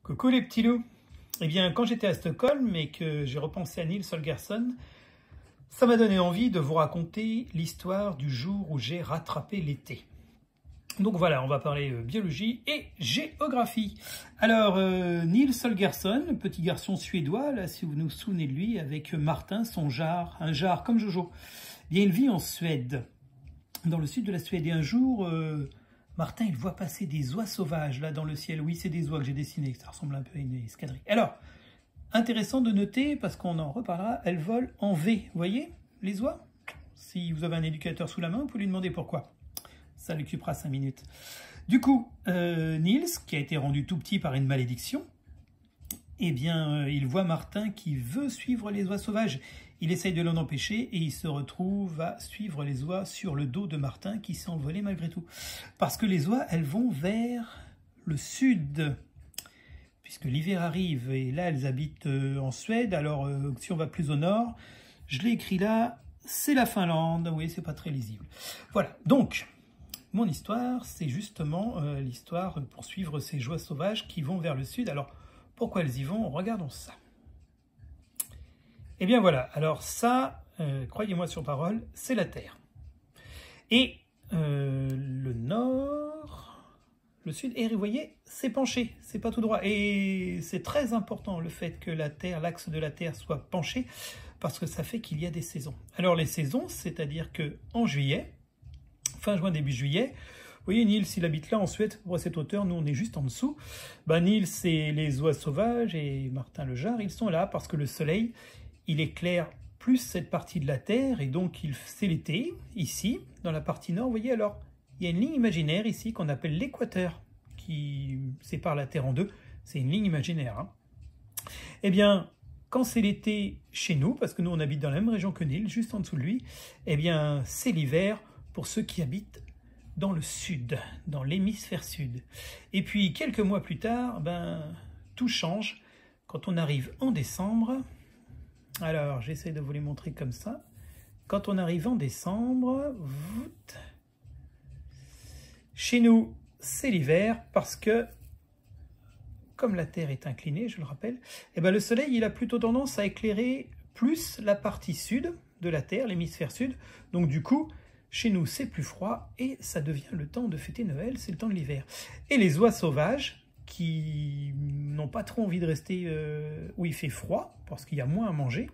Coucou les petits loups. Eh bien, quand j'étais à Stockholm et que j'ai repensé à Nils Holgersson, ça m'a donné envie de vous raconter l'histoire du jour où j'ai rattrapé l'été. Donc voilà, on va parler biologie et géographie. Alors, Nils Holgersson, petit garçon suédois, là, si vous vous souvenez de lui, avec Martin, son jar, un jar comme Jojo. Eh bien, il vit en Suède, dans le sud de la Suède. Et un jour, Martin, il voit passer des oies sauvages, là, dans le ciel. Oui, c'est des oies que j'ai dessinées, ça ressemble un peu à une escadrille. Alors, intéressant de noter, parce qu'on en reparlera, elles volent en V. Vous voyez, les oies? Si vous avez un éducateur sous la main, vous pouvez lui demander pourquoi. Ça l'occupera 5 minutes. Du coup, Nils, qui a été rendu tout petit par une malédiction, eh bien, il voit Martin qui veut suivre les oies sauvages. Il essaye de l'en empêcher et il se retrouve à suivre les oies sur le dos de Martin qui s'est envolé malgré tout. Parce que les oies, elles vont vers le sud, puisque l'hiver arrive et là, elles habitent en Suède. Alors, si on va plus au nord, je l'ai écrit là, c'est la Finlande. Oui, c'est pas très lisible. Voilà, donc... Mon histoire, c'est justement l'histoire pour suivre ces oies sauvages qui vont vers le sud. Alors, pourquoi elles y vont? Regardons ça. Eh bien voilà, alors ça, croyez-moi sur parole, c'est la Terre. Et le nord, le sud, et vous voyez, c'est penché, c'est pas tout droit. Et c'est très important le fait que la Terre, l'axe de la Terre soit penché, parce que ça fait qu'il y a des saisons. Alors les saisons, c'est-à-dire qu'en juillet, fin juin, début juillet. Vous voyez, Nils, il habite là en Suède, pour cette hauteur, nous on est juste en dessous. Ben, Nils et les oies sauvages et Martin le jar, ils sont là parce que le soleil, il éclaire plus cette partie de la Terre et donc c'est l'été, ici, dans la partie nord. Vous voyez, alors, il y a une ligne imaginaire ici qu'on appelle l'équateur, qui sépare la Terre en deux. C'est une ligne imaginaire. Hein. Eh bien, quand c'est l'été chez nous, parce que nous on habite dans la même région que Nils, juste en dessous de lui, eh bien, c'est l'hiver pour ceux qui habitent dans le sud, dans l'hémisphère sud. Et puis, quelques mois plus tard, ben, tout change quand on arrive en décembre. Alors, j'essaie de vous les montrer comme ça. Quand on arrive en décembre, chez nous, c'est l'hiver parce que, comme la Terre est inclinée, je le rappelle, eh ben, le soleil il a plutôt tendance à éclairer plus la partie sud de la Terre, l'hémisphère sud. Donc, du coup, chez nous, c'est plus froid et ça devient le temps de fêter Noël, c'est le temps de l'hiver. Et les oies sauvages, qui n'ont pas trop envie de rester où il fait froid, parce qu'il y a moins à manger,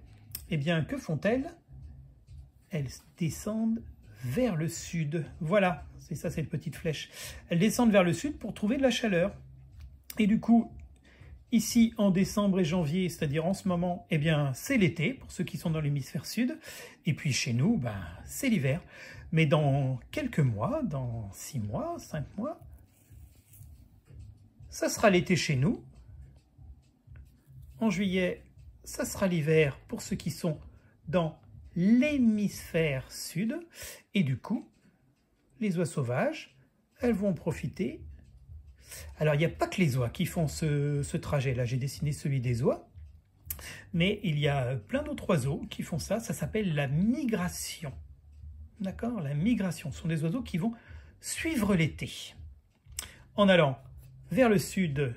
eh bien, que font-elles? Elles descendent vers le sud. Voilà, c'est ça cette petite flèche. Elles descendent vers le sud pour trouver de la chaleur. Et du coup, ici, en décembre et janvier, c'est-à-dire en ce moment, eh bien, c'est l'été, pour ceux qui sont dans l'hémisphère sud. Et puis chez nous, ben, c'est l'hiver. Mais dans quelques mois, dans 6 mois, 5 mois, ça sera l'été chez nous. En juillet, ça sera l'hiver pour ceux qui sont dans l'hémisphère sud. Et du coup, les oies sauvages, elles vont en profiter. Alors, il n'y a pas que les oies qui font ce trajet-là. J'ai dessiné celui des oies. Mais il y a plein d'autres oiseaux qui font ça. Ça s'appelle la migration. D'accord? La migration. Ce sont des oiseaux qui vont suivre l'été. En allant vers le sud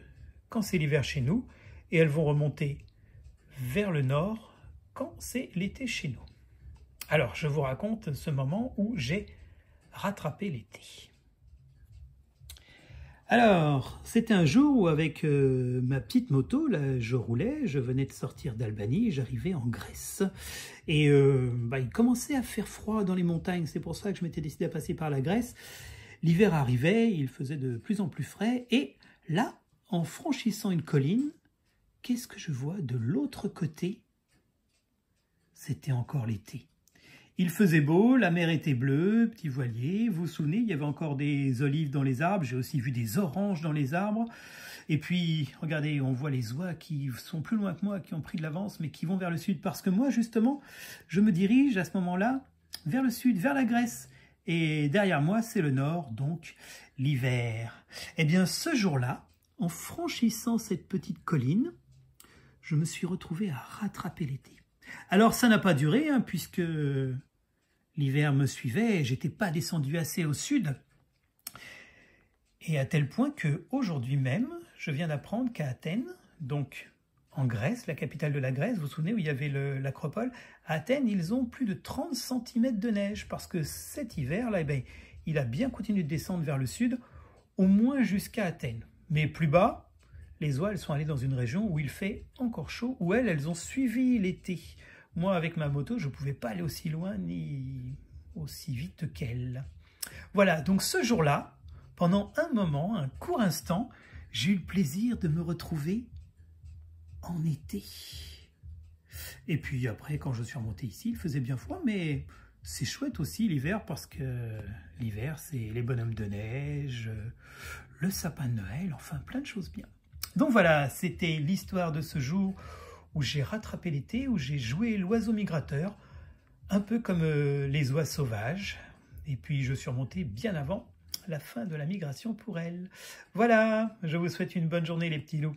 quand c'est l'hiver chez nous. Et elles vont remonter vers le nord quand c'est l'été chez nous. Alors, je vous raconte ce moment où j'ai rattrapé l'été. Alors, c'était un jour où avec ma petite moto, là, je roulais, je venais de sortir d'Albanie, j'arrivais en Grèce. Et il commençait à faire froid dans les montagnes, c'est pour ça que je m'étais décidé à passer par la Grèce. L'hiver arrivait, il faisait de plus en plus frais, et là, en franchissant une colline, qu'est-ce que je vois de l'autre côté? C'était encore l'été. Il faisait beau, la mer était bleue, petit voilier. Vous vous souvenez, il y avait encore des olives dans les arbres. J'ai aussi vu des oranges dans les arbres. Et puis, regardez, on voit les oies qui sont plus loin que moi, qui ont pris de l'avance, mais qui vont vers le sud. Parce que moi, justement, je me dirige à ce moment-là vers le sud, vers la Grèce. Et derrière moi, c'est le nord, donc l'hiver. Eh bien, ce jour-là, en franchissant cette petite colline, je me suis retrouvé à rattraper l'été. Alors, ça n'a pas duré, hein, puisque l'hiver me suivait et j'étais pas descendu assez au sud. Et à tel point que aujourd'hui même, je viens d'apprendre qu'à Athènes, donc en Grèce, la capitale de la Grèce, vous vous souvenez où il y avait l'acropole, à Athènes, ils ont plus de 30 cm de neige parce que cet hiver-là, eh ben, il a bien continué de descendre vers le sud, au moins jusqu'à Athènes. Mais plus bas, les oies, elles sont allées dans une région où il fait encore chaud, où elles ont suivi l'été. Moi, avec ma moto, je ne pouvais pas aller aussi loin ni aussi vite qu'elle. Voilà, donc ce jour-là, pendant un moment, un court instant, j'ai eu le plaisir de me retrouver en été. Et puis après, quand je suis remonté ici, il faisait bien froid, mais c'est chouette aussi l'hiver parce que l'hiver, c'est les bonhommes de neige, le sapin de Noël, enfin plein de choses bien. Donc voilà, c'était l'histoire de ce jour où j'ai rattrapé l'été, où j'ai joué l'oiseau migrateur, un peu comme les oies sauvages. Et puis je suis remonté bien avant la fin de la migration pour elles. Voilà, je vous souhaite une bonne journée les petits loups.